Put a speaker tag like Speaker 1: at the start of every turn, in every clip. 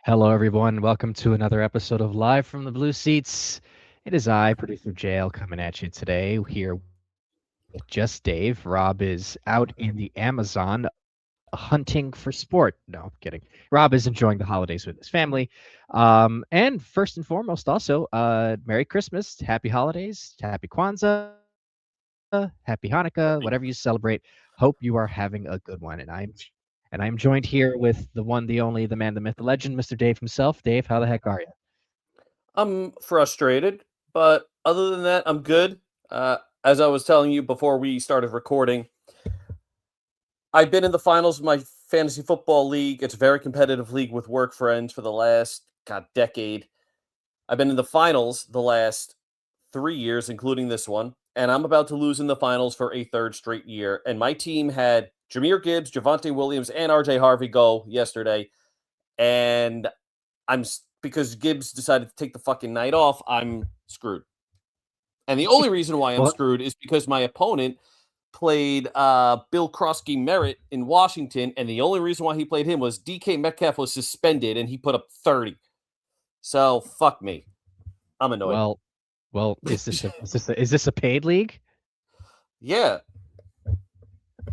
Speaker 1: Hello, everyone. Welcome to another episode of Live from the Blue Seats. It is I, producer Jail, coming at you today here with just Dave. Rob is out in the Amazon hunting for sport. No, I'm kidding. Rob is enjoying the holidays with his family. And first and foremost, also, Merry Christmas, Happy Holidays, Happy Kwanzaa, Happy Hanukkah, whatever you celebrate. Hope you are having a good one. And I'm joined here with the one, the only, the man, the myth, the legend, Mr. Dave himself. Dave, how the heck are you?
Speaker 2: I'm frustrated, but other than that, I'm good. As I was telling you before we started recording, I've been in the finals of my fantasy football league. It's a very competitive league with work friends for the last decade. I've been in the finals the last 3 years, including this one, and I'm about to lose in the finals for a third straight year. And my team had Jahmyr Gibbs, Javonte Williams, and RJ Harvey go yesterday, and because Gibbs decided to take the fucking night off, I'm screwed. And the only reason why I'm
Speaker 1: Well,
Speaker 2: screwed is because my opponent played Bill Krosky Merritt in Washington, and the only reason why he played him was DK Metcalf was suspended and he put up 30. So fuck me. I'm annoyed.
Speaker 1: well, well. Is this a paid league?
Speaker 2: Yeah.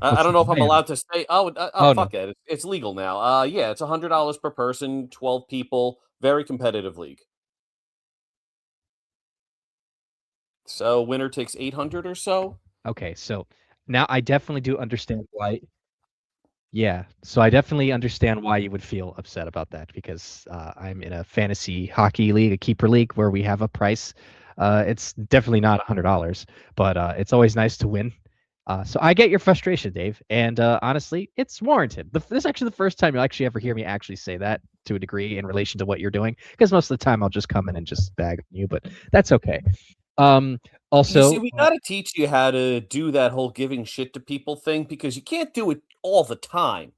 Speaker 2: I
Speaker 1: What's
Speaker 2: don't
Speaker 1: the
Speaker 2: know if I'm
Speaker 1: plan?
Speaker 2: allowed to say.
Speaker 1: Oh no.
Speaker 2: Fuck it. It's legal now. Yeah, it's $100 per person, 12 people, very competitive league. So winner takes 800 or so.
Speaker 1: Okay, so now I definitely do understand why. Yeah, so I definitely understand why you would feel upset about that because I'm in a fantasy hockey league, a keeper league, where we have a price. It's definitely not $100, but it's always nice to win. So I get your frustration, Dave, and honestly, it's warranted. This is actually the first time you'll actually ever hear me actually say that to a degree in relation to what you're doing, because most of the time I'll just come in and just bag on you, but that's okay. Um,
Speaker 2: You see,
Speaker 1: also,
Speaker 2: we gotta teach you how to do that whole giving shit to people thing because you can't do it all the time.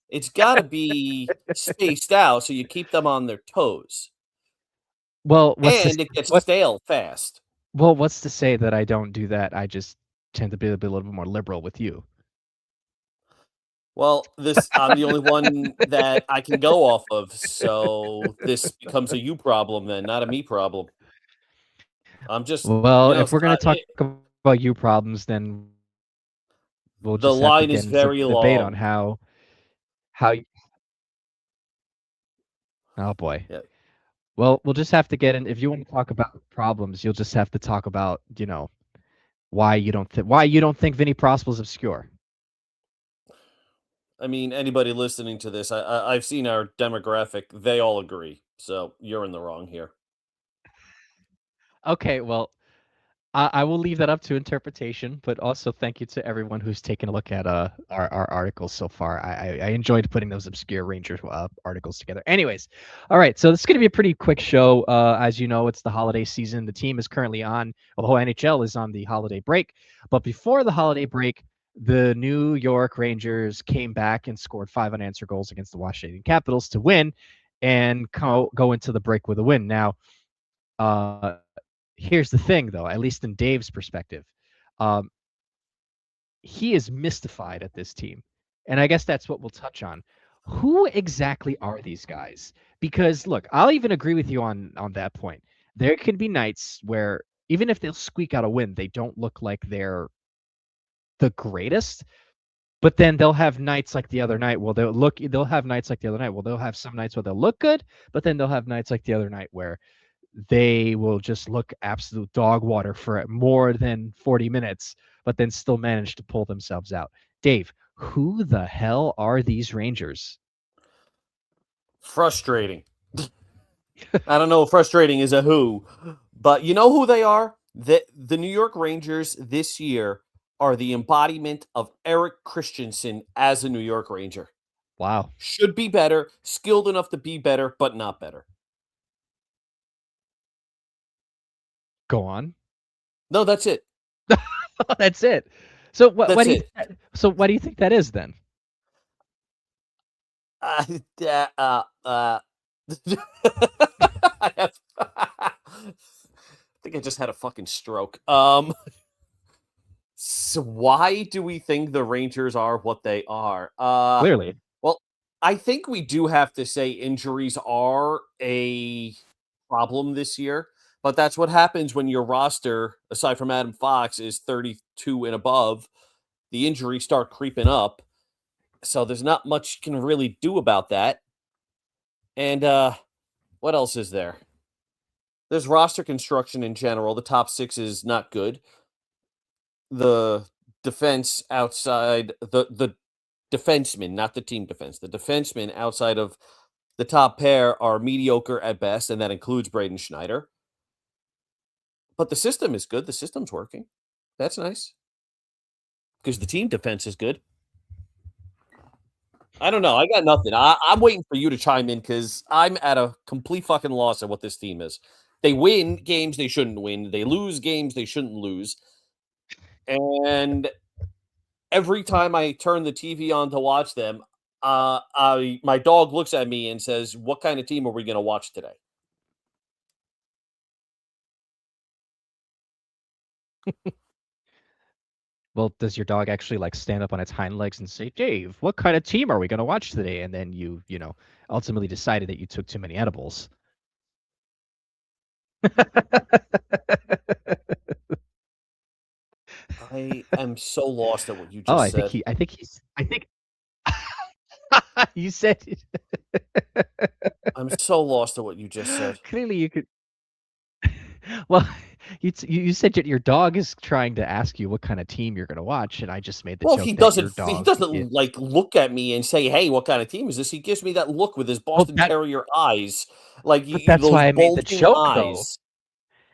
Speaker 2: It's gotta be spaced out so you keep them on their toes.
Speaker 1: well,
Speaker 2: And it gets
Speaker 1: what
Speaker 2: stale fast.
Speaker 1: well, what's to say that I don't do that? I just tend to be a little bit more liberal with you.
Speaker 2: Well, this I'm the only one that I can go off of, so this becomes a you problem then, not a me problem. I'm just,
Speaker 1: Well, if we're gonna talk
Speaker 2: it,
Speaker 1: about you problems, then we'll
Speaker 2: the
Speaker 1: just have to
Speaker 2: line
Speaker 1: get
Speaker 2: is
Speaker 1: into
Speaker 2: very
Speaker 1: debate on
Speaker 2: long.
Speaker 1: how. Oh boy.
Speaker 2: Yeah.
Speaker 1: Well, we'll just have to get in. If you want to talk about problems, you'll just have to talk about, why you don't think Vinny Prospel's obscure.
Speaker 2: I mean, anybody listening to this, I've seen our demographic. They all agree. So you're in the wrong here.
Speaker 1: Okay, well, I will leave that up to interpretation, but also thank you to everyone who's taken a look at our articles so far. I enjoyed putting those obscure Ranger articles together. Anyways, all right, so this is going to be a pretty quick show. As you know, it's the holiday season. The team is currently on, well, the whole NHL is on the holiday break. But before the holiday break, the New York Rangers came back and scored 5 unanswered goals against the Washington Capitals to win and go into the break with a win. Now, uh, here's the thing, though, at least in Dave's perspective, um, he is mystified at this team. And I guess that's what we'll touch on. Who exactly are these guys? Because look, I'll even agree with you on that point. There can be nights where even if they'll squeak out a win, they don't look like they're the greatest. But then they'll have nights like the other night. Well, they'll have nights like the other night. Well, they'll have some nights where they'll look good, but then they'll have nights like the other night where they will just look absolute dog water for more than 40 minutes, but then still manage to pull themselves out. Dave, who the hell are these Rangers?
Speaker 2: Frustrating. I don't know if frustrating is a who, but you know who they are? The New York Rangers this year are the embodiment of Eric Christensen as a New York Ranger.
Speaker 1: Wow.
Speaker 2: Should be better, skilled enough to be better, but not better.
Speaker 1: Go on.
Speaker 2: No, that's it.
Speaker 1: That's it. So what
Speaker 2: That's
Speaker 1: do you
Speaker 2: it.
Speaker 1: so what do you think that is then?
Speaker 2: Yeah, I have I think I just had a fucking stroke. So why do we think the Rangers are what they are?
Speaker 1: Clearly.
Speaker 2: Well, I think we do have to say injuries are a problem this year, but that's what happens when your roster, aside from Adam Fox, is 32 and above. The injuries start creeping up. So there's not much you can really do about that. And what else is there? There's roster construction in general. The top six is not good. The defense outside the defensemen, not the team defense. The defensemen outside of the top pair are mediocre at best, and that includes Braden Schneider. But the system is good. The system's working. That's nice because the team defense is good. I don't know. I got nothing. I'm waiting for you to chime in because I'm at a complete fucking loss at what this team is. They win games they shouldn't win. They lose games they shouldn't lose. And every time I turn the TV on to watch them, my dog looks at me and says, "What kind of team are we going to watch today?"
Speaker 1: Well, does your dog actually like stand up on its hind legs and say, "Dave, what kind of team are we going to watch today?" And then you know, ultimately decided that you took too many edibles.
Speaker 2: I am so lost at what you
Speaker 1: Oh,
Speaker 2: just said.
Speaker 1: I think you said
Speaker 2: I'm so lost at what you just said.
Speaker 1: clearly you could. Well, you said that your dog is trying to ask you what kind of team you're going to watch, and I just made the
Speaker 2: Well,
Speaker 1: joke that your
Speaker 2: he
Speaker 1: dog.
Speaker 2: doesn't like look at me and say, "Hey, what kind of team is this?" He gives me that look with his
Speaker 1: Well,
Speaker 2: Boston Terrier eyes, like
Speaker 1: but that's
Speaker 2: those
Speaker 1: why I made the
Speaker 2: bulging
Speaker 1: joke, though.
Speaker 2: eyes.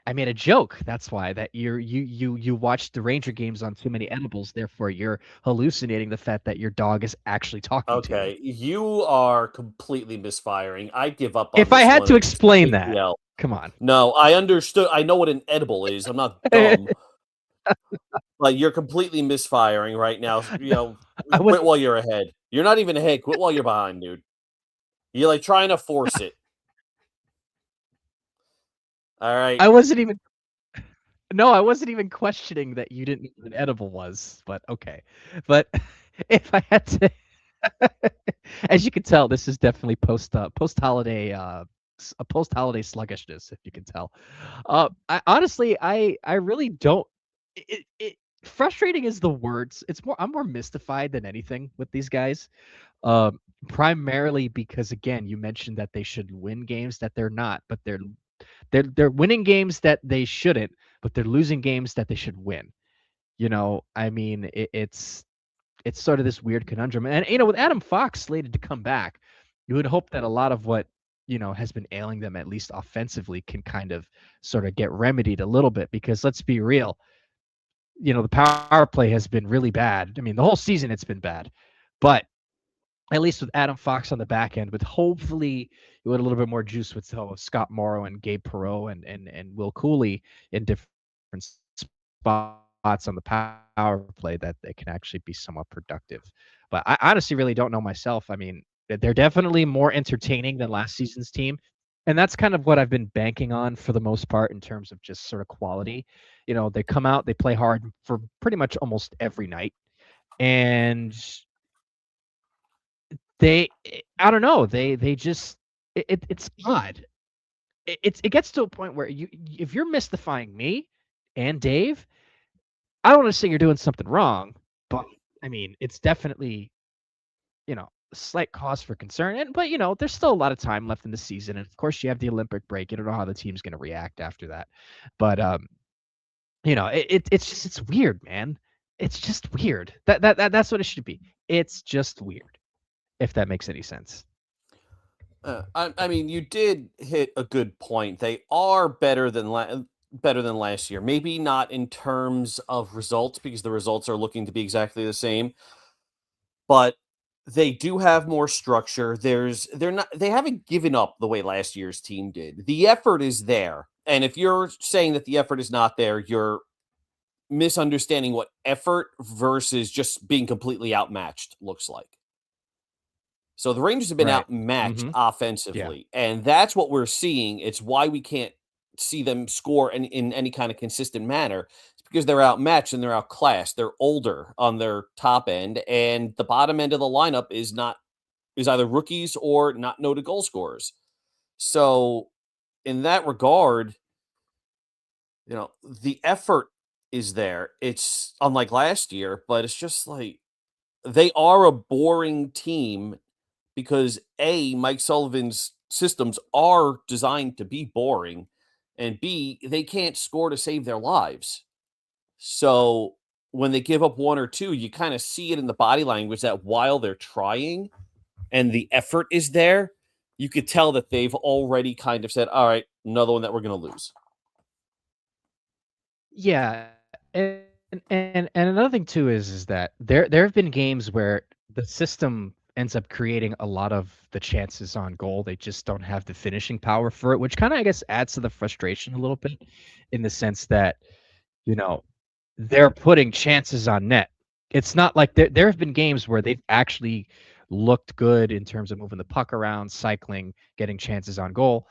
Speaker 1: I made a joke. That's why that you watched the Ranger games on too many edibles. Therefore, you're hallucinating the fact that your dog is actually talking to you.
Speaker 2: Okay, you are completely misfiring. I give up on
Speaker 1: If I
Speaker 2: this
Speaker 1: had
Speaker 2: one.
Speaker 1: to
Speaker 2: It's just
Speaker 1: explain that,
Speaker 2: ATL.
Speaker 1: come on.
Speaker 2: No, I understood. I know what an edible is. I'm not dumb. But you're completely misfiring right now.
Speaker 1: I
Speaker 2: Quit
Speaker 1: wasn't.
Speaker 2: while you're ahead. You're not even ahead. Quit while you're behind, dude. You're like trying to force it. All right.
Speaker 1: I wasn't even. No, I wasn't even questioning that you didn't know what an edible was. But okay. But if I had to, as you can tell, this is definitely post holiday a post holiday sluggishness. If you can tell, I honestly I really don't. It frustrating is the words. It's more I'm more mystified than anything with these guys. Primarily because again, you mentioned that they should win games that they're not, but they're winning games that they shouldn't, but they're losing games that they should win. You know, I mean, it's sort of this weird conundrum. And you know, with Adam Fox slated to come back, you would hope that a lot of what has been ailing them, at least offensively, can kind of sort of get remedied a little bit. Because let's be real, the power play has been really bad. I mean, the whole season it's been bad, but at least with Adam Fox on the back end, with hopefully with a little bit more juice with Scott Morrow and Gabe Perreault and Will Cooley in different spots on the power play, that they can actually be somewhat productive. But I honestly really don't know myself. I mean, they're definitely more entertaining than last season's team. And that's kind of what I've been banking on for the most part in terms of just sort of quality. They come out, they play hard for pretty much almost every night. And I don't know, they just it's odd. It gets to a point where if you're mystifying me and Dave, I don't want to say you're doing something wrong, but I mean, it's definitely, a slight cause for concern. But there's still a lot of time left in the season, and of course you have the Olympic break. You don't know how the team's going to react after that. But it's weird, man. It's just weird. That's what it should be. It's just weird, if that makes any sense.
Speaker 2: I mean, you did hit a good point. They are better than last year. Maybe not in terms of results because the results are looking to be exactly the same, but they do have more structure. They haven't given up the way last year's team did. The effort is there. And if you're saying that the effort is not there, you're misunderstanding what effort versus just being completely outmatched looks like. So the Rangers have been
Speaker 1: Right.
Speaker 2: outmatched
Speaker 1: Mm-hmm. Yeah.
Speaker 2: offensively, and that's what we're seeing. It's why we can't see them score in any kind of consistent manner. It's because they're outmatched and they're outclassed. They're older on their top end, and the bottom end of the lineup is either rookies or not noted goal scorers. So in that regard, the effort is there. It's unlike last year, but it's just like they are a boring team because A, Mike Sullivan's systems are designed to be boring, and B, they can't score to save their lives. So when they give up one or two, you kind of see it in the body language that while they're trying and the effort is there, you could tell that they've already kind of said, all right, another one that we're going to lose.
Speaker 1: Yeah, and another thing too is that there have been games where the system ends up creating a lot of the chances on goal. They just don't have the finishing power for it, which kind of I guess adds to the frustration a little bit, in the sense that you know they're putting chances on net. It's not like there have been games where they've actually looked good in terms of moving the puck around, cycling, getting chances on goal,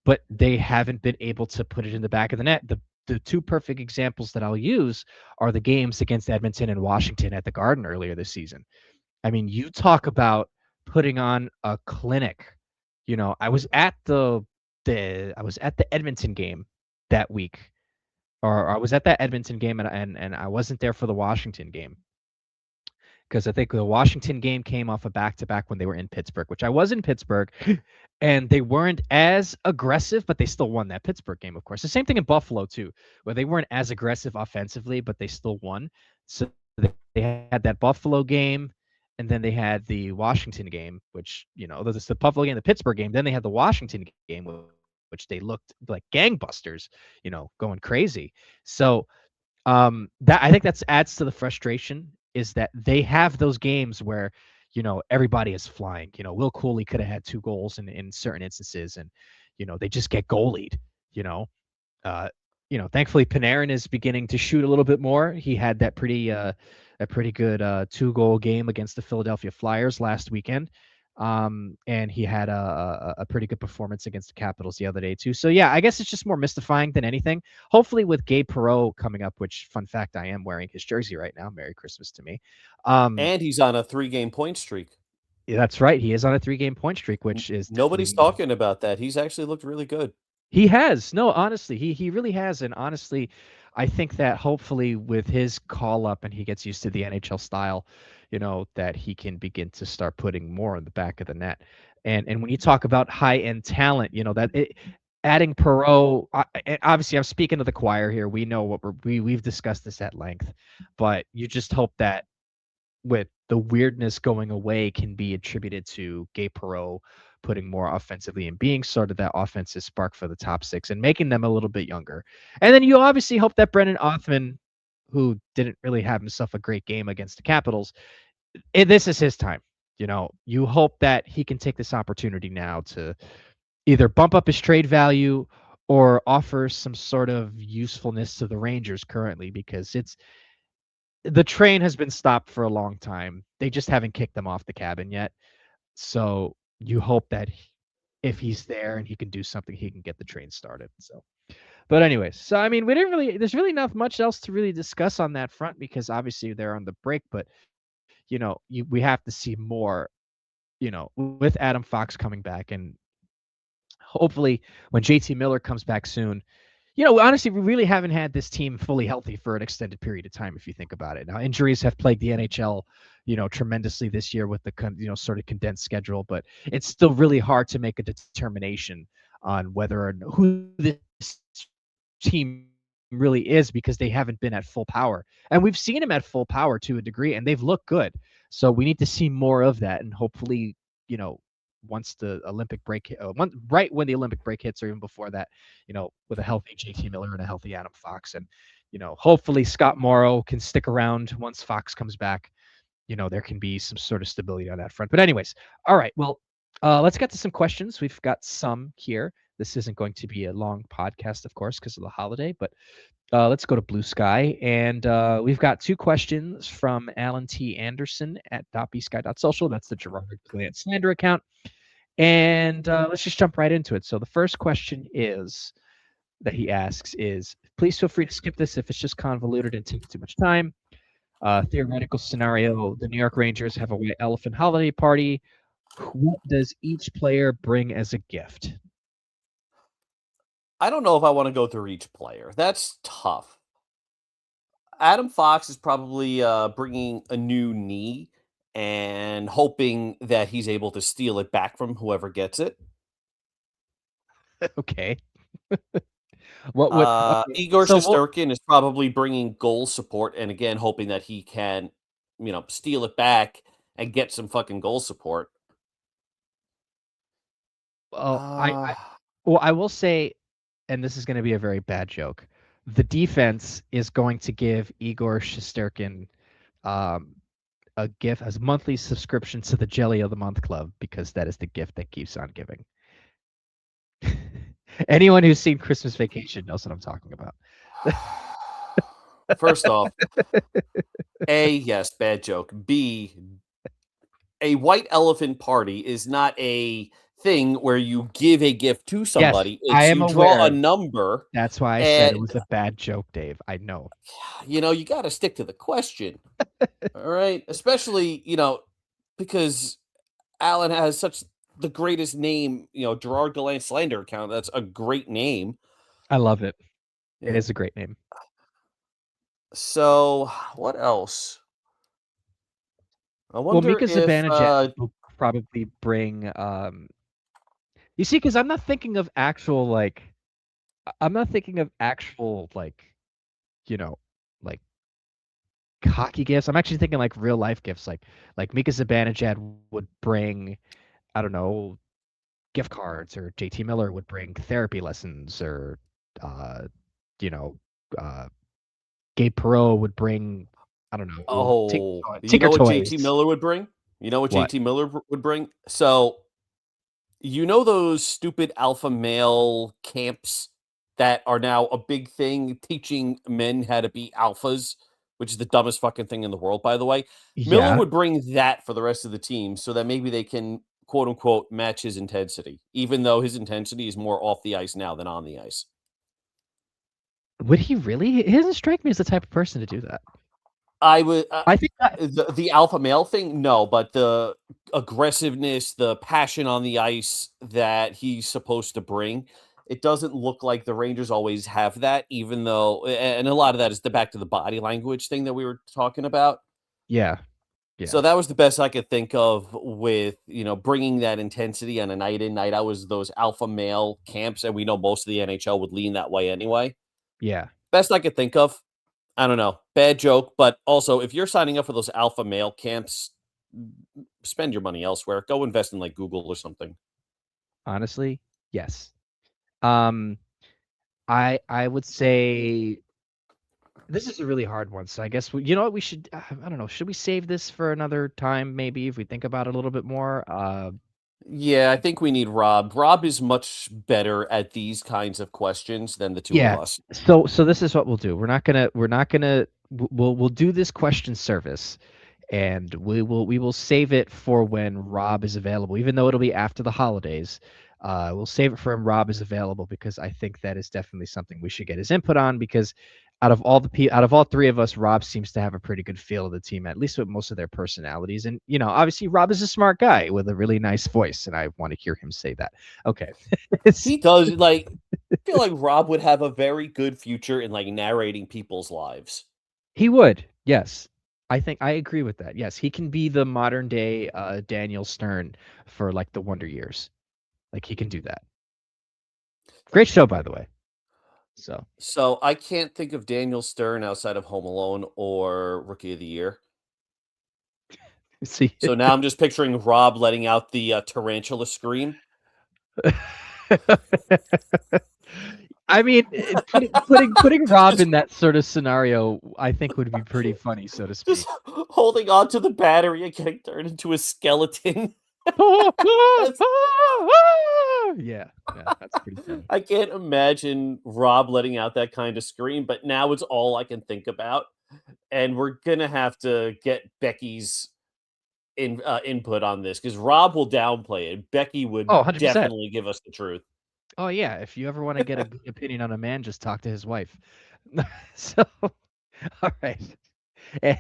Speaker 1: but they haven't been able to put it in the back of the net. The two perfect examples that I'll use are the games against Edmonton and Washington at the Garden earlier this season. I mean, you talk about putting on a clinic. I was at the Edmonton game that week, or I was at that Edmonton game, and I wasn't there for the Washington game, because I think the Washington game came off a back-to-back when they were in Pittsburgh, which I was in Pittsburgh, and they weren't as aggressive, but they still won that Pittsburgh game, of course. The same thing in Buffalo too, where they weren't as aggressive offensively, but they still won. So they had that Buffalo game, and then they had the Washington game, which, there's the Buffalo game, the Pittsburgh game, then they had the Washington game, which they looked like gangbusters, going crazy. So that I think that's adds to the frustration, is that they have those games where, everybody is flying. Will Cooley could have had 2 goals in certain instances, and, they just get goalied, you know. Uh, thankfully Panarin is beginning to shoot a little bit more. He had a pretty good 2-goal game against the Philadelphia Flyers last weekend. And he had a pretty good performance against the Capitals the other day too. So yeah, I guess it's just more mystifying than anything. Hopefully with Gabe Perreault coming up, which, fun fact, I am wearing his jersey right now. Merry Christmas to me.
Speaker 2: And he's on a 3-game point streak.
Speaker 1: Yeah, that's right. He is on a 3-game point streak, which is
Speaker 2: Nobody's
Speaker 1: definitely.
Speaker 2: talking about that. He's actually looked really good.
Speaker 1: He has. No, honestly, he really has. And honestly, I think that hopefully with his call up and he gets used to the NHL style, that he can begin to start putting more in the back of the net. And when you talk about high end talent, adding Perot, and obviously I'm speaking to the choir here. We know what we've discussed this at length, but you just hope that with the weirdness going away can be attributed to Gabe Perreault putting more offensively and being sort of that offensive spark for the top 6 and making them a little bit younger. And then you obviously hope that Brendan Othman, who didn't really have himself a great game against the Capitals, this is his time. You hope that he can take this opportunity now to either bump up his trade value or offer some sort of usefulness to the Rangers currently, because the train has been stopped for a long time. They just haven't kicked them off the cabin yet. So you hope that if he's there and he can do something, he can get the train started. So, but anyways, so I mean, there's really not much else to really discuss on that front, because obviously they're on the break. But we have to see more. With Adam Fox coming back, and hopefully when JT Miller comes back soon. Honestly, we really haven't had this team fully healthy for an extended period of time, if you think about it. Now, injuries have plagued the NHL, tremendously this year with the, sort of condensed schedule, but it's still really hard to make a determination on whether or who this team really is, because they haven't been at full power. And we've seen them at full power to a degree, and they've looked good. So we need to see more of that, and hopefully, once the Olympic break, right when the Olympic break hits, or even before that, with a healthy JT Miller and a healthy Adam Fox, and hopefully Scott Morrow can stick around once Fox comes back. There can be some sort of stability on that front. But anyways, all right, well, let's get to some questions. We've got some here. This isn't going to be a long podcast, of course, because of the holiday, but let's go to Blue Sky. And we've got 2 questions from Alan T. Anderson at .bsky.social. That's the Gerard Gallant slander account. And let's just jump right into it. So the first question that he asks is, please feel free to skip this if it's just convoluted and takes too much time. Theoretical scenario, the New York Rangers have a white elephant holiday party. What does each player bring as a gift?
Speaker 2: I don't know if I want to go through each player. That's tough. Adam Fox is probably bringing a new knee and hoping that he's able to steal it back from whoever gets it.
Speaker 1: Okay. What would
Speaker 2: Igor
Speaker 1: so
Speaker 2: Shesterkin is probably bringing goal support, and again hoping that he can, steal it back and get some fucking goal support.
Speaker 1: well, I will say, and this is going to be a very bad joke, the defense is going to give Igor Shesterkin a gift as a monthly subscription to the Jelly of the Month Club, because that is the gift that keeps on giving. Anyone who's seen Christmas Vacation knows what I'm talking about.
Speaker 2: First off, A, yes, bad joke. B, a white elephant party is not a thing where you give a gift to somebody.
Speaker 1: Yes, I am
Speaker 2: you
Speaker 1: aware.
Speaker 2: draw a number.
Speaker 1: That's why I said it was a bad joke, Dave. I know.
Speaker 2: You got to stick to the question. All right? Especially, because Alan has such the greatest name, Gerard Gallant slander account. That's a great name.
Speaker 1: I love it. Yeah. It is a great name.
Speaker 2: So, what else? I wonder
Speaker 1: Mika Zibanejad will probably bring you see, because I'm not thinking of actual hockey gifts. I'm actually thinking like real life gifts. Like Mika Zibanejad would bring, I don't know, gift cards, or JT Miller would bring therapy lessons, or Gabe Perreault would bring, I don't know.
Speaker 2: Oh,
Speaker 1: Tinker
Speaker 2: what
Speaker 1: toys.
Speaker 2: JT Miller would bring? You know what JT Miller would bring? So, those stupid alpha male camps that are now a big thing, teaching men how to be alphas, which is the dumbest fucking thing in the world, by the way. Yeah. Miller would bring that for the rest of the team so that maybe they can, quote unquote, match his intensity, even though his intensity is more off the ice now than on the ice.
Speaker 1: Would he really? He doesn't strike me as the type of person to do that.
Speaker 2: I would. I think the alpha male thing, no, but the aggressiveness, the passion on the ice that he's supposed to bring, it doesn't look like the Rangers always have that. Even though, and a lot of that is back to the body language thing that we were talking about.
Speaker 1: Yeah. Yeah.
Speaker 2: So that was the best I could think of with bringing that intensity on a night in, night out. Was those alpha male camps, and we know most of the NHL would lean that way anyway.
Speaker 1: Yeah.
Speaker 2: Best I could think of. I don't know. Bad joke, but also if you're signing up for those alpha male camps, spend your money elsewhere. Go invest in like Google or something.
Speaker 1: Honestly, yes. I would say this is a really hard one. So I guess we should. I don't know. Should we save this for another time? Maybe if we think about it a little bit more.
Speaker 2: Yeah, I think we need Rob. Rob is much better at these kinds of questions than the two of us.
Speaker 1: So this is what we'll do. We're not gonna. We'll do this question service, and we will save it for when Rob is available. Even though it'll be after the holidays, we'll save it for when Rob is available, because I think that is definitely something we should get his input on. Because out of all three of us, Rob seems to have a pretty good feel of the team, at least with most of their personalities. And obviously Rob is a smart guy with a really nice voice, and I want to hear him say that. Okay.
Speaker 2: He does. I feel like Rob would have a very good future in narrating people's lives.
Speaker 1: He would. Yes. I think I agree with that. Yes, he can be the modern day Daniel Stern for the Wonder Years. He can do that. Great show, by the way.
Speaker 2: So I can't think of Daniel Stern outside of Home Alone or Rookie of the Year.
Speaker 1: See.
Speaker 2: So now I'm just picturing Rob letting out the tarantula scream.
Speaker 1: I mean, putting Rob in that sort of scenario, I think would be pretty funny, so to speak.
Speaker 2: Just holding on to the battery and getting turned into a skeleton.
Speaker 1: Yeah, that's pretty funny.
Speaker 2: I can't imagine Rob letting out that kind of scream, but now it's all I can think about. And we're gonna have to get Becky's input on this because Rob will downplay it. Becky would
Speaker 1: Oh, 100%.
Speaker 2: definitely give us the truth.
Speaker 1: Oh yeah, if you ever want to get a good opinion on a man, just talk to his wife. So, all right. And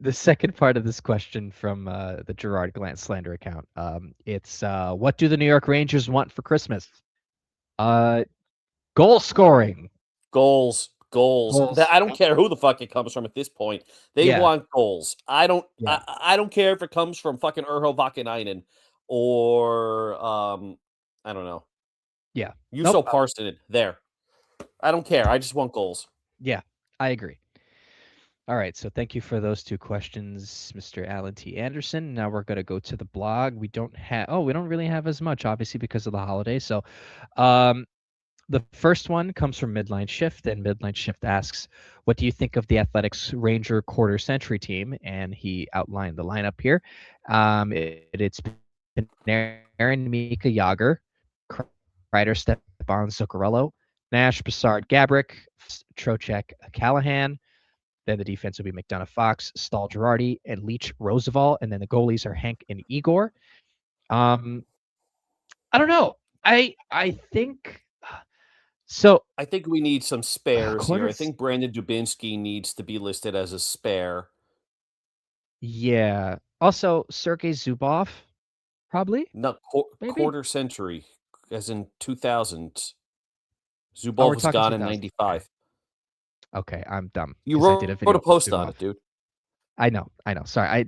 Speaker 1: the second part of this question from the Gerard Glance slander account, it's what do the New York Rangers want for Christmas? Goal scoring.
Speaker 2: Goals.
Speaker 1: Goals.
Speaker 2: I don't care who the fuck it comes from at this point. They
Speaker 1: Yeah.
Speaker 2: want goals. I don't.
Speaker 1: Yeah.
Speaker 2: I don't care if it comes from fucking Urho Vakanainen or I don't know.
Speaker 1: Yeah.
Speaker 2: Juuso
Speaker 1: Nope.
Speaker 2: Parssinen. There. I don't care. I just want goals.
Speaker 1: Yeah, I agree. All right, so thank you for those two questions, Mr. Alan T. Anderson. Now we're going to go to the blog. We don't really have as much, obviously, because of the holiday. So the first one comes from Midline Shift, and Midline Shift asks, what do you think of the Athletics Ranger quarter century team? And he outlined the lineup here. It's Panarin, Mika Yager, Kreider, Stepan, Zuccarello, Nash, Brassard, Gabrick, Trocheck, Callahan. Then the defense will be McDonough, Fox, Stahl, Girardi, and Leach, Roosevelt. And then the goalies are Hank and Igor. I don't know. I think so.
Speaker 2: I think we need some spares here. I
Speaker 1: Quarters.
Speaker 2: think Brandon Dubinsky needs to be listed as a spare.
Speaker 1: Yeah. Also, Sergei Zubov, probably.
Speaker 2: Not
Speaker 1: Maybe?
Speaker 2: quarter century, as in 2000.
Speaker 1: Oh,
Speaker 2: Zubov
Speaker 1: we're
Speaker 2: was
Speaker 1: talking
Speaker 2: gone in
Speaker 1: 2000.
Speaker 2: 95.
Speaker 1: Okay, I'm dumb.
Speaker 2: You
Speaker 1: 'cause I
Speaker 2: wrote
Speaker 1: did a video
Speaker 2: a
Speaker 1: with
Speaker 2: post on
Speaker 1: Zubov.
Speaker 2: it, dude.
Speaker 1: I know. Sorry. I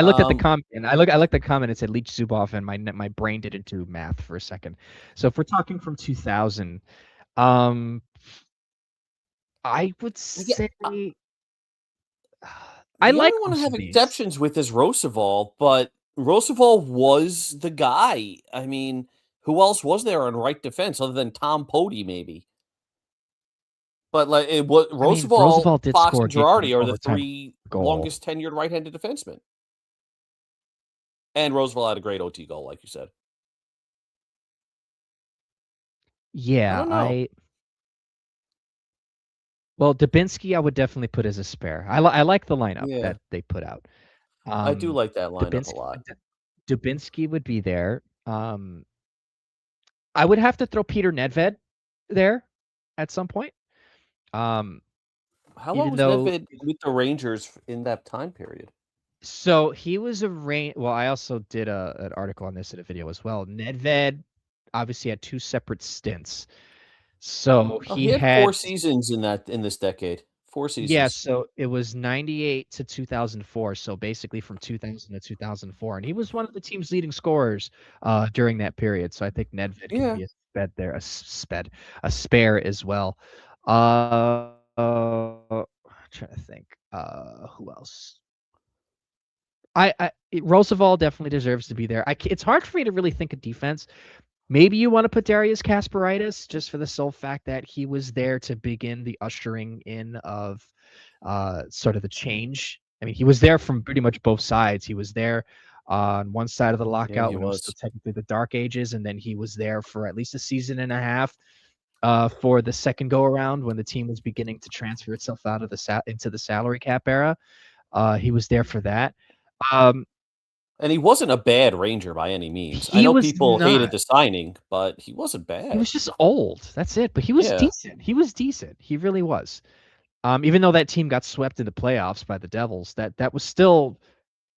Speaker 1: looked at the comment and I looked at the comment and it said Leach Zubov and my brain didn't do math for a second. So if we're talking from 2000, I would say I
Speaker 2: The
Speaker 1: like
Speaker 2: only one I
Speaker 1: most
Speaker 2: have
Speaker 1: of these.
Speaker 2: exceptions with is Roosevelt, but Roosevelt was the guy. I mean, who else was there on right defense other than Tom Pody, maybe? But like it was Roosevelt,
Speaker 1: did
Speaker 2: Fox,
Speaker 1: score
Speaker 2: and
Speaker 1: game
Speaker 2: Girardi are the
Speaker 1: overtime
Speaker 2: three
Speaker 1: goal.
Speaker 2: longest tenured right-handed defensemen. And Roosevelt had a great OT goal, like you said.
Speaker 1: Yeah, well, Dubinsky, I would definitely put as a spare. I like the lineup that they put out.
Speaker 2: I do like that lineup a lot.
Speaker 1: Dubinsky would be there. I would have to throw Peter Nedved there at some point.
Speaker 2: How long was Nedved with the Rangers in that time period?
Speaker 1: So he was well, I also did an article on this in a video as well. Nedved obviously had two separate stints. So he had
Speaker 2: 4 seasons in this decade. 4 seasons.
Speaker 1: Yeah, so it was 98 to 2004. So basically from 2000 to 2004, and he was one of the team's leading scorers during that period. So I think Nedved could be a sped there, a spare as well. I'm trying to think. Who else? Roosevelt definitely deserves to be there. It's hard for me to really think of defense. Maybe you want to put Darius Kasparaitis just for the sole fact that he was there to begin the ushering in of sort of the change. I mean, he was there from pretty much both sides. He was there on one side of the lockout when it was still technically the Dark Ages, and then he was there for at least a season and a half for the second go around when the team was beginning to transfer itself out of into the salary cap era. He was there for that.
Speaker 2: And he wasn't a bad Ranger by any means. I know people hated the signing, but he wasn't bad.
Speaker 1: He was just old. That's it. But he was decent. He was decent. He really was. Even though that team got swept in the playoffs by the Devils, that was still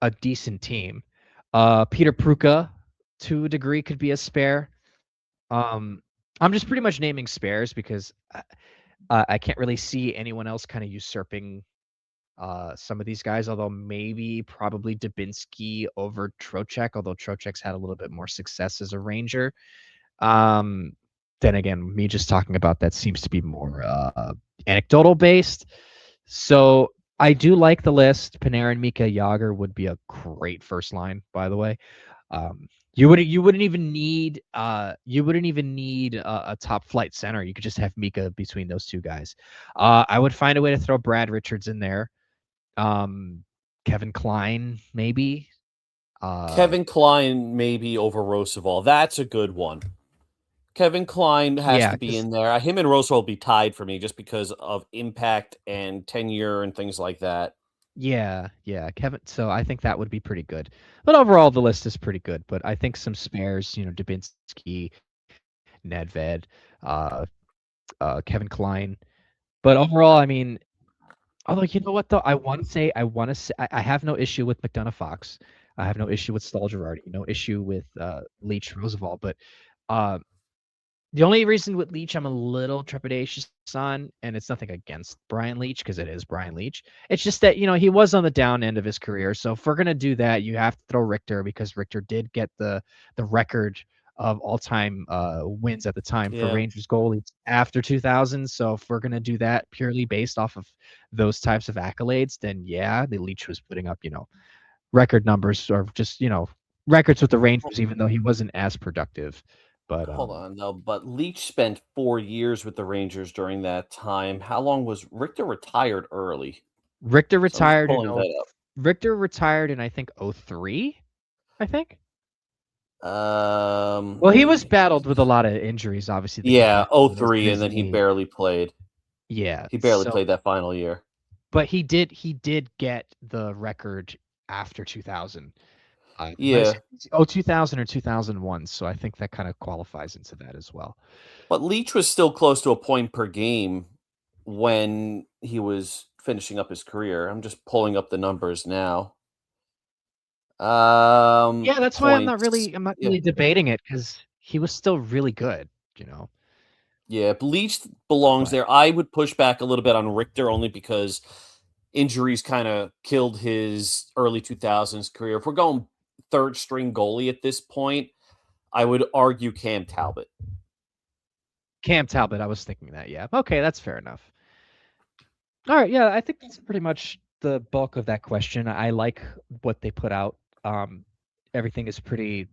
Speaker 1: a decent team. Peter Pruka, to a degree, could be a spare. I'm just pretty much naming spares because I can't really see anyone else kind of usurping some of these guys, although probably Dubinsky over Trocheck, although Trocheck's had a little bit more success as a Ranger. Then again, me just talking about that seems to be more anecdotal based. So I do like the list. Panarin, Mika, Yager would be a great first line, by the way. You wouldn't even need a top flight center. You could just have Mika between those two guys. I would find a way to throw Brad Richards in there. Kevin Klein, maybe.
Speaker 2: Kevin Klein, maybe over Roosevelt. That's a good one. Kevin Kline has
Speaker 1: Yeah,
Speaker 2: to be
Speaker 1: 'cause
Speaker 2: in there. Him and Rosewell will be tied for me just because of impact and tenure and things like that.
Speaker 1: yeah, Kevin. So I think that would be pretty good. But overall, the list is pretty good. But I think some spares, Dubinsky, Nedved, uh, Kevin Kline. But overall, I mean, although you know what though, I want to say I have no issue with McDonough Fox. I have no issue with Stahl Girardi, no issue with Leach Roosevelt. But uh, the only reason with Leach I'm a little trepidatious on, and it's nothing against Brian Leach because it is Brian Leach. It's just that he was on the down end of his career. So if we're gonna do that, you have to throw Richter because Richter did get the record of all time wins at the time for
Speaker 2: Yeah.
Speaker 1: Rangers goalies after 2000. So if we're gonna do that purely based off of those types of accolades, then yeah, the Leach was putting up record numbers or just records with the Rangers, even though he wasn't as productive. But
Speaker 2: Hold on, no, but Leach spent 4 years with the Rangers during that time. How long was Richter retired early?
Speaker 1: Richter
Speaker 2: So I'm just
Speaker 1: retired in
Speaker 2: pulling that up.
Speaker 1: Richter retired in I think 03, I think. Well, he was battled with a lot of injuries, obviously, to get
Speaker 2: Yeah,
Speaker 1: back to his
Speaker 2: 03, and
Speaker 1: busy
Speaker 2: then he
Speaker 1: knee.
Speaker 2: barely played.
Speaker 1: Yeah,
Speaker 2: He barely
Speaker 1: so
Speaker 2: played that final year.
Speaker 1: but he did get the record after 2000.
Speaker 2: Yeah,
Speaker 1: 2000 or 2001, so I think that kind of qualifies into that as well.
Speaker 2: but Leach was still close to a point per game when he was finishing up his career. I'm just pulling up the numbers now.
Speaker 1: Yeah, that's why
Speaker 2: Points.
Speaker 1: I'm not
Speaker 2: Yeah.
Speaker 1: really debating it because he was still really good, you know.
Speaker 2: Yeah, Bleach belongs
Speaker 1: But
Speaker 2: there. I would push back a little bit on Richter only because injuries kind of killed his early 2000s career. If we're going third string goalie at this point, I would argue Cam Talbot.
Speaker 1: Cam Talbot, I was thinking that. Yeah, okay, that's fair enough. All right, yeah, I think that's pretty much the bulk of that question. I like what they put out. Everything is pretty,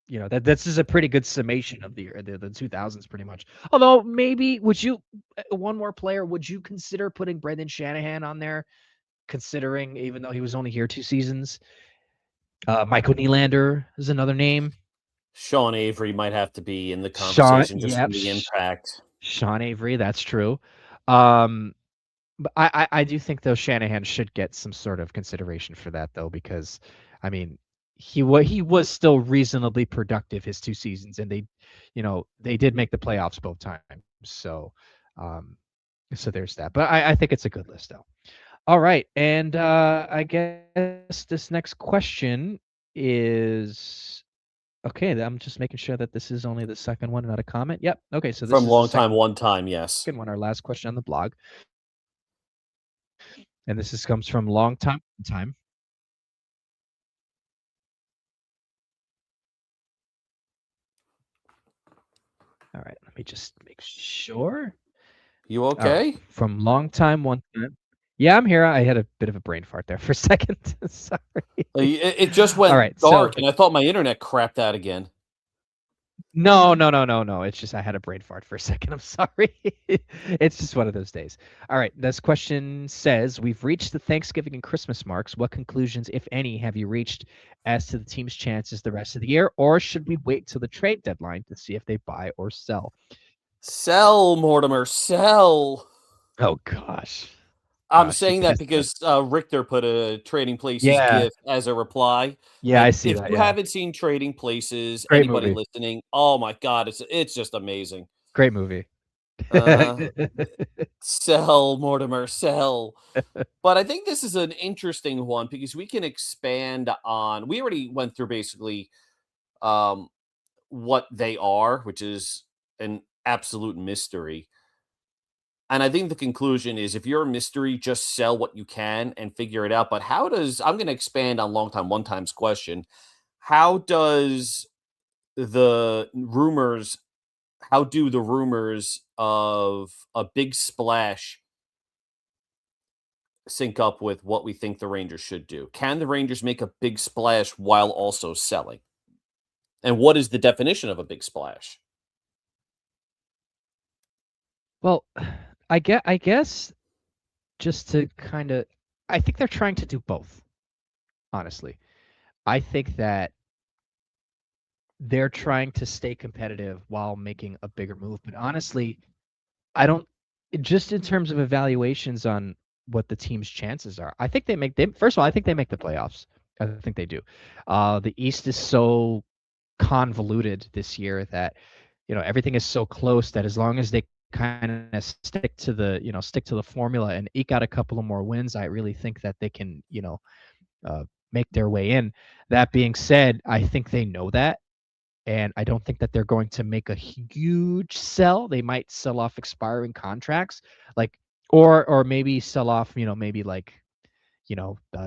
Speaker 1: that this is a pretty good summation of the 2000s, pretty much. Although maybe one more player? Would you consider putting Brendan Shanahan on there, considering even though he was only here 2 seasons? Michael Nylander is another name.
Speaker 2: Sean Avery might have to be in the
Speaker 1: Sean,
Speaker 2: conversation just
Speaker 1: yep,
Speaker 2: from the impact.
Speaker 1: Sean Avery, that's true. Um, But I do think though Shanahan should get some sort of consideration for that though, because I mean he was still reasonably productive his 2 seasons, and they did make the playoffs both times. So um so there's that. But I think it's a good list though. All right, and I guess this next question is okay. I'm just making sure that this is only the second one, not a comment. Yep. Okay, so this
Speaker 2: From
Speaker 1: is the
Speaker 2: long
Speaker 1: second
Speaker 2: time, one time, yes.
Speaker 1: one, our last question on the blog. And comes from long time. All right, let me just make sure.
Speaker 2: You
Speaker 1: All right,
Speaker 2: okay?
Speaker 1: from long time, one time. Yeah, I'm here. I had a bit of a brain fart there for a second. Sorry.
Speaker 2: It just
Speaker 1: All
Speaker 2: went
Speaker 1: right, so
Speaker 2: dark, and I thought my internet crapped out again.
Speaker 1: no, no, no, no, no. It's just I had a brain fart for a second. I'm sorry. It's just one of those days. All right, this question says, we've reached the Thanksgiving and Christmas marks. What conclusions, if any, have you reached as to the team's chances the rest of the year, or should we wait till the trade deadline to see if they buy or sell?
Speaker 2: Sell, Mortimer, sell.
Speaker 1: Oh gosh.
Speaker 2: I'm
Speaker 1: Gosh,
Speaker 2: saying that because Richter put a Trading Places
Speaker 1: yeah,
Speaker 2: GIF as a reply.
Speaker 1: yeah, I
Speaker 2: And
Speaker 1: see
Speaker 2: if
Speaker 1: that.
Speaker 2: you
Speaker 1: Yeah,
Speaker 2: haven't seen Trading Places,
Speaker 1: great
Speaker 2: anybody
Speaker 1: movie.
Speaker 2: listening, oh my god, it's just amazing.
Speaker 1: Great movie.
Speaker 2: Uh, Sell, Mortimer, sell. But I think this is an interesting one because we can expand on. We already went through basically um, what they are, which is an absolute mystery. And I think the conclusion is if you're a mystery, just sell what you can and figure it out. But how does I'm going to expand on long time one time's question? How does the rumors? How do the rumors of a big splash sync up with what we think the Rangers should do? Can the Rangers make a big splash while also selling? And what is the definition of a big splash?
Speaker 1: Well, I guess just to kind of, I think they're trying to do both. Honestly, I think that they're trying to stay competitive while making a bigger move. But honestly, I don't just in terms of evaluations on what the team's chances are. I think they first of all, I think they make the playoffs. I think they do. The East is so convoluted this year that everything is so close that as long as they kind of stick to the formula and eke out a couple of more wins, I really think that they can make their way in. That being said, I think they know that, and I don't think that they're going to make a huge sell. They might sell off expiring contracts, like or maybe sell off, maybe like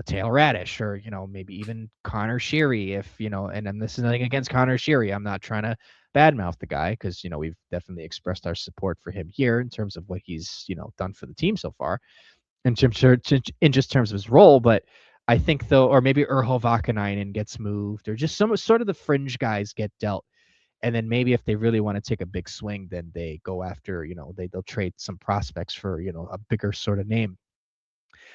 Speaker 1: Taylor Radish, or maybe even Connor Sheary, if and then this is nothing against Connor Sheary. I'm not trying to badmouth the guy, because we've definitely expressed our support for him here in terms of what he's done for the team so far, in just terms of his role. But I think though, or maybe Urho Vakanainen gets moved, or just some sort of the fringe guys get dealt. And then maybe if they really want to take a big swing, then they go after, they'll trade some prospects for, a bigger sort of name.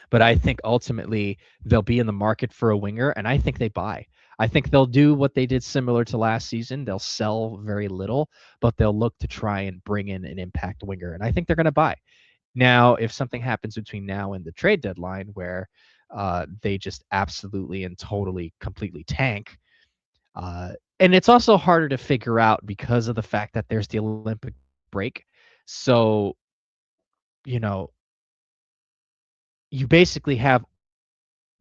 Speaker 1: But I think ultimately they'll be in the market for a winger, and I think they buy. I think they'll do what they did similar to last season. They'll sell very little, but they'll look to try and bring in an impact winger, and I think they're going to buy. Now, if something happens between now and the trade deadline where they just absolutely and totally, completely tank, and it's also harder to figure out because of the fact that there's the Olympic break. So, you basically have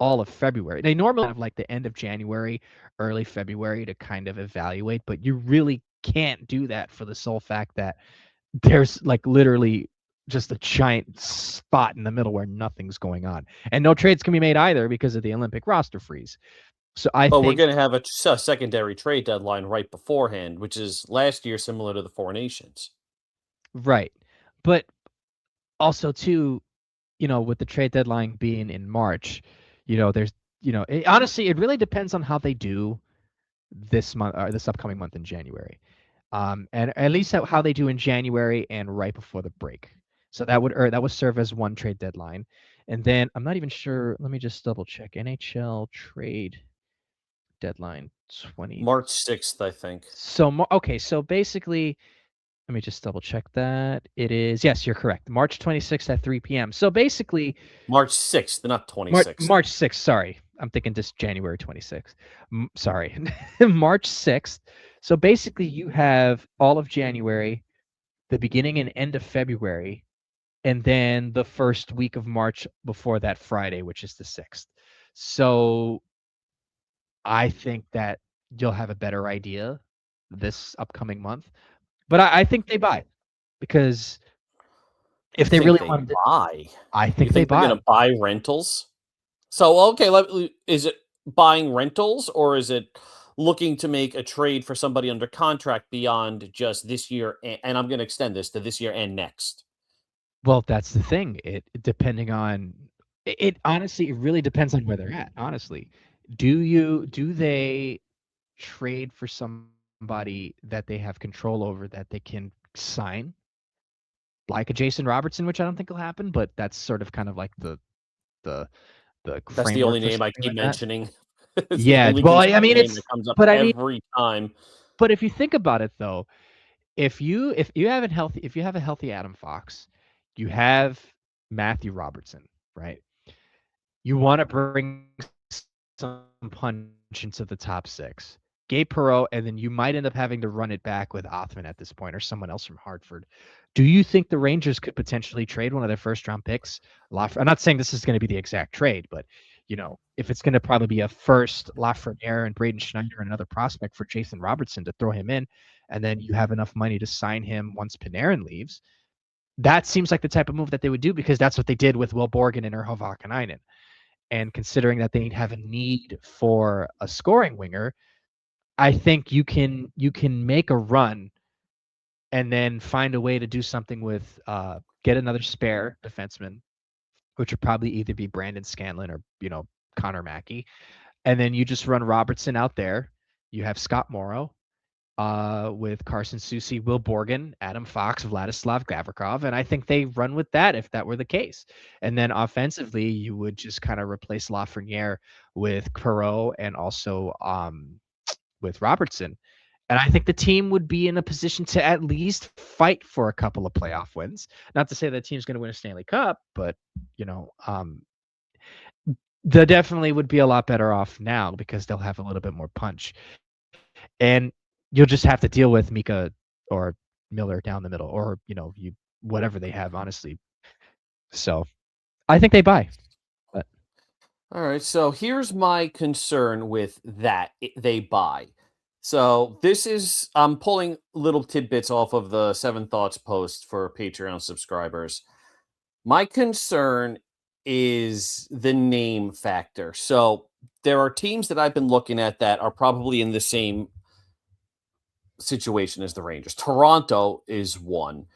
Speaker 1: all of February. They normally have like the end of January, early February to kind of evaluate, but you really can't do that for the sole fact that there's like literally just a giant spot in the middle where nothing's going on. And no trades can be made either because of the Olympic roster freeze. So
Speaker 2: But we're
Speaker 1: think
Speaker 2: going to have a secondary trade deadline right beforehand, which is last year similar to the Four Nations.
Speaker 1: right. But also too, with the trade deadline being in March, there's honestly, it really depends on how they do this month, or this upcoming month in January. And at least how they do in January and right before the break. So that would serve as one trade deadline. And then I'm not even sure. Let me just double check. NHL trade deadline 20.
Speaker 2: March 6th, I think.
Speaker 1: So okay, so basically, let me just double check that. It is, yes, you're correct. March 26th at 3 p.m. So basically,
Speaker 2: March 6th, not 26th.
Speaker 1: March 6th. Sorry, I'm thinking just January 26th. Sorry, March 6th. So basically, you have all of January, the beginning and end of February, and then the first week of March before that Friday, which is the 6th. So I think that you'll have a better idea this upcoming month. But I think they buy, because if they really wanted to
Speaker 2: buy,
Speaker 1: I
Speaker 2: you
Speaker 1: think they
Speaker 2: think they're going
Speaker 1: buy.
Speaker 2: to buy rentals? So, okay, is it buying rentals, or is it looking to make a trade for somebody under contract beyond just this year? And I'm going to extend this to this year and next.
Speaker 1: Well, that's the thing. Depending on it honestly, it really depends on where they're at, honestly. Do they trade for somebody that they have control over, that they can sign? Like a Jason Robertson, which I don't think will happen, but that's sort of kind of like the
Speaker 2: That's the
Speaker 1: framework
Speaker 2: only
Speaker 1: for
Speaker 2: name I
Speaker 1: something
Speaker 2: keep
Speaker 1: like that.
Speaker 2: mentioning. It's the
Speaker 1: Yeah,
Speaker 2: only
Speaker 1: well, I
Speaker 2: construction
Speaker 1: mean,
Speaker 2: name that comes up every time.
Speaker 1: but if you think about it though, if you have a healthy Adam Fox, you have Matthew Robertson, right? You want to bring some punch into the top six. Gabe Perreault, and then you might end up having to run it back with Othman at this point, or someone else from Hartford. Do you think the Rangers could potentially trade one of their first-round picks? I'm not saying this is going to be the exact trade, but if it's going to probably be a first, Lafreniere and Braden Schneider and another prospect for Jason Robertson to throw him in, and then you have enough money to sign him once Panarin leaves. That seems like the type of move that they would do, because that's what they did with Will Borgen and Urho Vakanainen. And considering that they have a need for a scoring winger, I think you can make a run and then find a way to do something with get another spare defenseman, which would probably either be Brandon Scanlon or Connor Mackey, and then you just run Robertson out there. You have Scott Morrow with Carson Soucy, Will Borgen, Adam Fox, Vladislav Gavrikov, and I think they run with that if that were the case. And then offensively, you would just kind of replace Lafreniere with Perreault and also with Robertson. And I think the team would be in a position to at least fight for a couple of playoff wins. Not to say that team's going to win a Stanley Cup, but they definitely would be a lot better off now because they'll have a little bit more punch. And you'll just have to deal with Mika or Miller down the middle, or whatever they have, honestly. So I think they buy. But
Speaker 2: All right, so here's my concern with that they buy. So this is I'm pulling little tidbits off of the Seven Thoughts post for Patreon subscribers. My concern is the name factor. So there are teams that I've been looking at that are probably in the same situation as the Rangers. Toronto is one.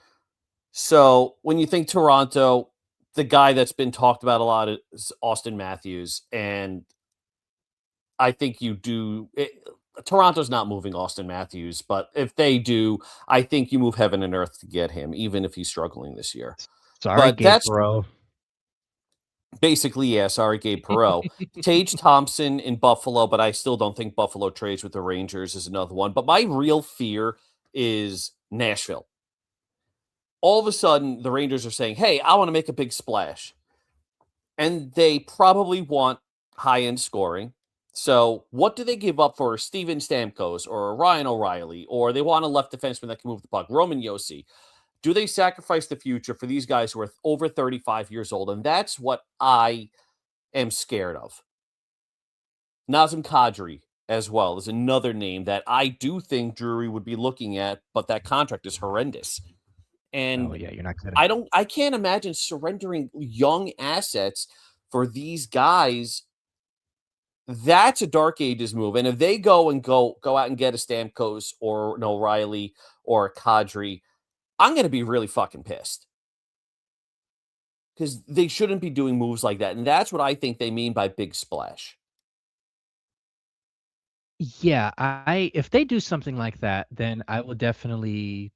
Speaker 2: So when you think Toronto, the guy that's been talked about a lot is Austin Matthews, and I think Toronto's not moving Austin Matthews, but if they do, I think you move heaven and earth to get him, even if he's struggling this year.
Speaker 1: sorry,
Speaker 2: But
Speaker 1: Gabe
Speaker 2: that's
Speaker 1: Perreault.
Speaker 2: basically, yeah, sorry, Gabe Perreault. Tage Thompson in Buffalo, but I still don't think Buffalo trades with the Rangers is another one. But my real fear is Nashville. All of a sudden, the Rangers are saying, hey, I want to make a big splash. And they probably want high-end scoring. So what do they give up for Steven Stamkos or Ryan O'Reilly? Or they want a left defenseman that can move the puck, Roman Josi. Do they sacrifice the future for these guys who are over 35 years old? And that's what I am scared of. Nazem Kadri as well is another name that I do think Drury would be looking at, but that contract is horrendous. And
Speaker 1: Oh yeah, you're not kidding.
Speaker 2: I can't imagine surrendering young assets for these guys. That's a Dark Ages move. And if they go out and get a Stamkos or an O'Reilly or a Kadri, I'm going to be really fucking pissed. Because they shouldn't be doing moves like that. And that's what I think they mean by big splash.
Speaker 1: Yeah, if they do something like that, then I would definitely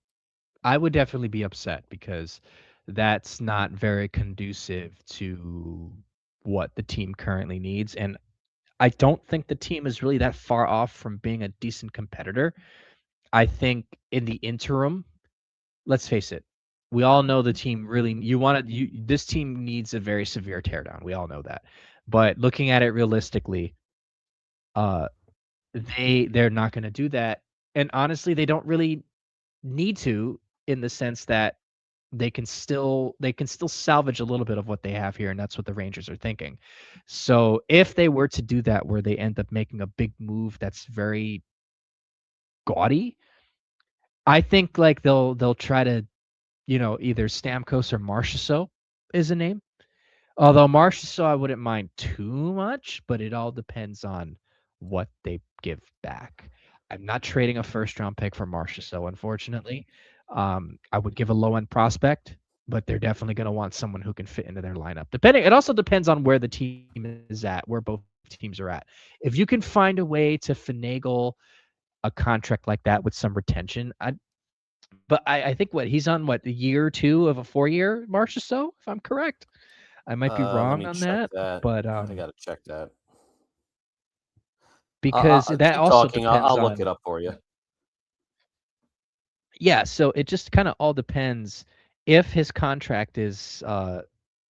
Speaker 1: be upset because that's not very conducive to what the team currently needs. And I don't think the team is really that far off from being a decent competitor. I think in the interim, let's face it, we all know the team really this team needs a very severe teardown. We all know that. But looking at it realistically, uh they're not going to do that. And honestly, they don't really need to, in the sense that they can still salvage a little bit of what they have here, and that's what the Rangers are thinking. So if they were to do that, where they end up making a big move that's very gaudy, I think like they'll try to, either Stamkos or Marchessault is a name. Although Marchessault I wouldn't mind too much, but it all depends on what they give back. I'm not trading a first round pick for Marchessault, unfortunately. I would give a low end prospect, but they're definitely going to want someone who can fit into their lineup. It also depends on where the team is at, where both teams are at. If you can find a way to finagle a contract like that with some retention, but I think he's on the year 2 of a 4-year Marchessault, if I'm correct. I might be
Speaker 2: Let
Speaker 1: wrong
Speaker 2: me
Speaker 1: on
Speaker 2: check
Speaker 1: that,
Speaker 2: that.
Speaker 1: but
Speaker 2: I got to check that.
Speaker 1: because that
Speaker 2: Keep
Speaker 1: also
Speaker 2: talking.
Speaker 1: depends
Speaker 2: I'll look
Speaker 1: on.
Speaker 2: it up for you.
Speaker 1: Yeah, so it just kind of all depends if his contract is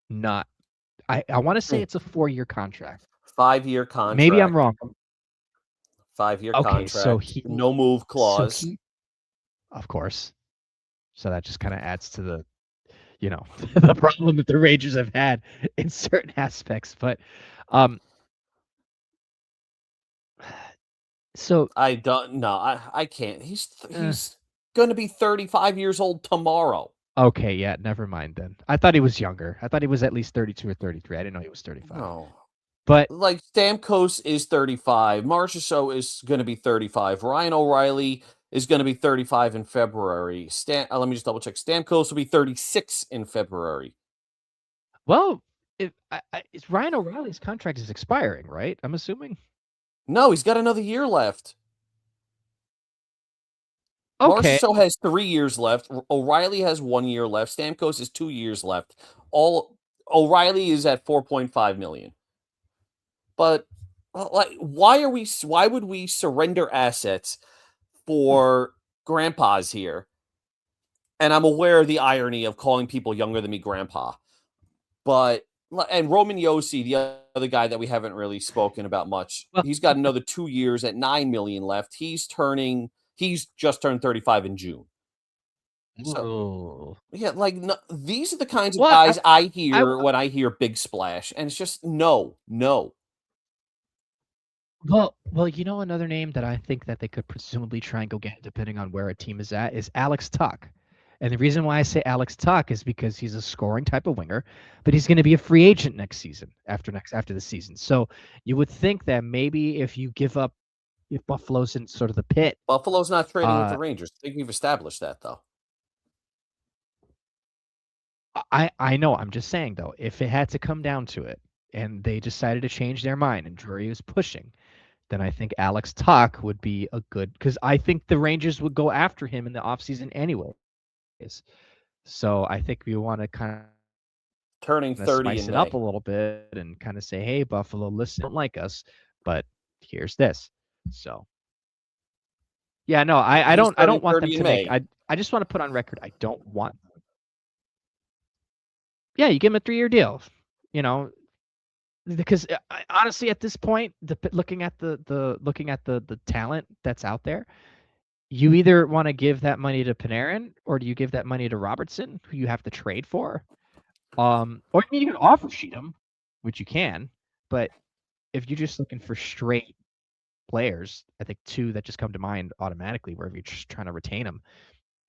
Speaker 1: not. I want to say it's a 4-year contract.
Speaker 2: 5-year contract.
Speaker 1: Maybe I'm wrong.
Speaker 2: 5-year
Speaker 1: Okay,
Speaker 2: contract.
Speaker 1: so
Speaker 2: no move clause.
Speaker 1: Of course. So that just kind of adds to the, the problem that the Rangers have had in certain aspects. But, so
Speaker 2: I don't know. I can't. He's going to be 35 years old tomorrow.
Speaker 1: Okay, yeah, never mind then. I thought he was younger. I thought he was at least 32 or 33. I didn't know he was 35.
Speaker 2: No.
Speaker 1: But
Speaker 2: like Stamkos is 35. Marchessault is going to be 35. Ryan O'Reilly is going to be 35 in February. Let me just double check. Stamkos will be 36 in February.
Speaker 1: Well, if Ryan O'Reilly's contract is expiring, right? I'm assuming.
Speaker 2: No, he's got another year left.
Speaker 1: Okay.
Speaker 2: Marchessault has 3 years left. O'Reilly has 1 year left. Stamkos has 2 years left. O'Reilly is at 4.5 million. But why would we surrender assets for grandpas here, and I'm aware of the irony of calling people younger than me grandpa, but and Roman Yossi, the other guy that we haven't really spoken about much,
Speaker 1: Well,
Speaker 2: he's got another 2 years at 9 million left. He's just turned 35 in June. So,
Speaker 1: ooh.
Speaker 2: yeah, like, no, these are the kinds of
Speaker 1: Well,
Speaker 2: guys I
Speaker 1: I
Speaker 2: hear when I hear big splash, and it's just no, no.
Speaker 1: well, another name that I think that they could presumably try and go get, depending on where a team is at, is Alex Tuck. And the reason why I say Alex Tuck is because he's a scoring type of winger, but he's going to be a free agent next season after the season. So you would think that maybe if Buffalo's in sort of the pit,
Speaker 2: Buffalo's not trading with the
Speaker 1: uh,
Speaker 2: Rangers. I think we've established that, though.
Speaker 1: I know. I'm just saying though, if it had to come down to it, and they decided to change their mind, and Drury was pushing, then I think Alex Tuck would be a good, because I think the Rangers would go after him in the offseason anyways. So I think we want to kind
Speaker 2: Turning
Speaker 1: of
Speaker 2: 30
Speaker 1: spice
Speaker 2: in
Speaker 1: it up
Speaker 2: May.
Speaker 1: a little bit and kind of say, hey, Buffalo, listen, don't like us, but here's this. So yeah, no, I
Speaker 2: He's
Speaker 1: don't
Speaker 2: turning
Speaker 1: want them
Speaker 2: 30 in
Speaker 1: to make.
Speaker 2: May.
Speaker 1: I just want to put on record. I don't want. Yeah, you give him a 3-year deal. Because honestly, at this point, looking at the talent that's out there, you either want to give that money to Panarin, or do you give that money to Robertson, who you have to trade for? Or you can offer sheet him, which you can, but if you're just looking for straight players, I think two that just come to mind automatically, wherever you're just trying to retain them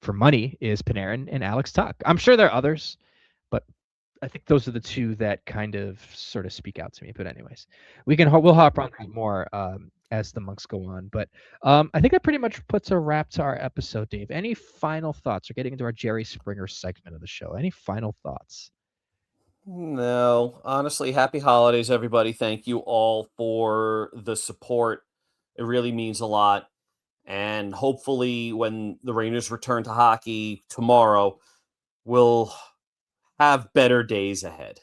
Speaker 1: for money, is Panarin and Alex Tuck. I'm sure there are others, but I think those are the two that kind of sort of speak out to me. But anyways, we'll hop on that more as the months go on. But I think that pretty much puts a wrap to our episode, Dave. Any final thoughts? We're getting into our Jerry Springer segment of the show. Any final thoughts?
Speaker 2: No, honestly, happy holidays, everybody. Thank you all for the support. It really means a lot. And hopefully, when the Rangers return to hockey tomorrow, we'll have better days ahead.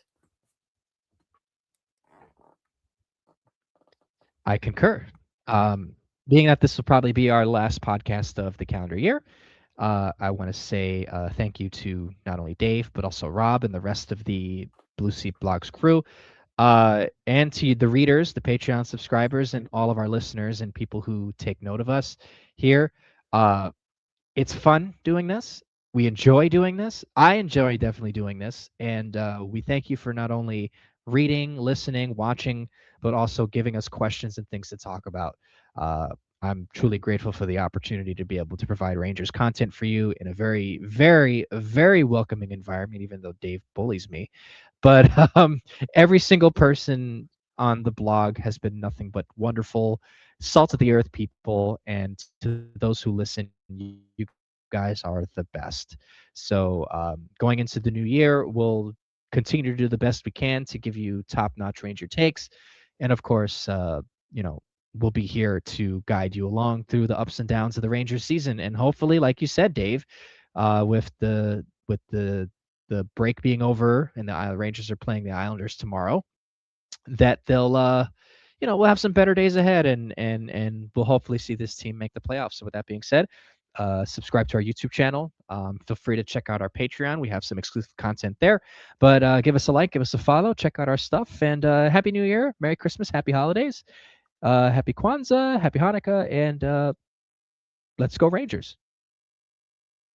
Speaker 1: I concur. Being that this will probably be our last podcast of the calendar year, I want to say thank you to not only Dave, but also Rob and the rest of the Blue Seat Blogs crew, and to the readers, the Patreon subscribers, and all of our listeners and people who take note of us here. It's fun doing this. We enjoy doing this. I enjoy definitely doing this. And we thank you for not only reading, listening, watching, but also giving us questions and things to talk about. I'm truly grateful for the opportunity to be able to provide Rangers content for you in a very, very, very welcoming environment, even though Dave bullies me. But every single person on the blog has been nothing but wonderful, salt of the earth people. And to those who listen, you guys are the best. So going into the new year, we'll continue to do the best we can to give you top-notch Ranger takes. And of course, we'll be here to guide you along through the ups and downs of the Rangers season. And hopefully, like you said, Dave, with the break being over and the Rangers are playing the Islanders tomorrow, that they'll we'll have some better days ahead, and we'll hopefully see this team make the playoffs. So with that being said, subscribe to our YouTube channel. Feel free to check out our Patreon. We have some exclusive content there. But give us a like, give us a follow, check out our stuff, and Happy New Year, Merry Christmas, Happy Holidays, Happy Kwanzaa, Happy Hanukkah, and let's go Rangers.